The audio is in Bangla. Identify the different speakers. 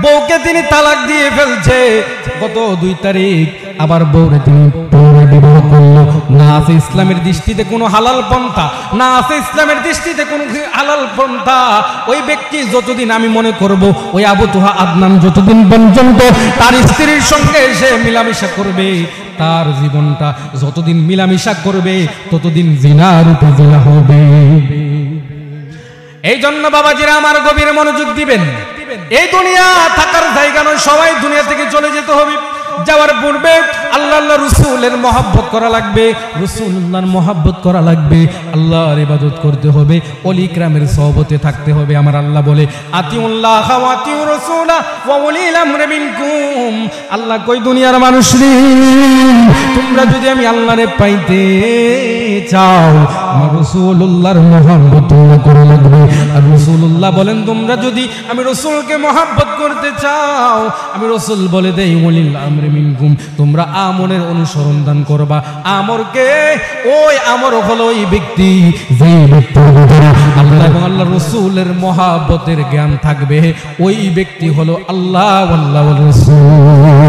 Speaker 1: বউকে তিনি তালাক দিয়ে ফেলছে, গত 2 তারিখ আবার বউরে তিনি বিবাহ করলো। না আছে ইসলামের দৃষ্টিতে কোনো হালাল পন্থা, না আছে ইসলামের দৃষ্টিতে কোনো হালাল পন্থা। ওই ব্যক্তি যতদিন আমি মনে করব ওই আবু তোহা আদনান যতদিন পর্যন্ত তার স্ত্রীর সঙ্গে সে মিলামিশা করবে, তার জীবনটা যতদিন মিলামিশা করবে ততদিন জিনার উপর জিনা হবে। এই জন্য বাবাজিরা আমার গভীর মনোযোগ দিবেন। এই দুনিয়া থাকার জায়গা নয়, সবাই দুনিয়া থেকে চলে যেতে হবে। যাওয়ার পূর্বে আল্লাহ রাসূলের মহব্বত করা লাগবে, রাসূলুল্লাহর মহব্বত করা লাগবে, আল্লাহর ইবাদত করতে হবে, ওলি ইকরামের সহবতে থাকতে হবে। আমার আল্লাহ বলে আতিউল্লাহ ওয়া আতিউর রাসূলা ওয়া উলিল আমরি মিনকুম। আল্লাহ কই দুনিয়ার মানুষ রে, তোমরা যদি আমি আল্লাহরে পাইতে চাও আমার রাসূলুল্লাহর মহব্বত করা লাগবে। আর রাসূলুল্লাহ বলেন তোমরা যদি আমি রাসূলকে মহব্বত করতে চাও, আমি রাসূল বলে দেই ওলিল আমরি মিনকুম, তোমরা আমরের অনুসরণ দান করবা। আমরকে ওই আমর হলো ওই ব্যক্তি যে ব্যক্তির ভিতরে আল্লাহ এবং আল্লাহর রাসূলের মহব্বতের জ্ঞান থাকবে, ওই ব্যক্তি হলো আল্লাহ ওয়াল্লাহ রাসূল।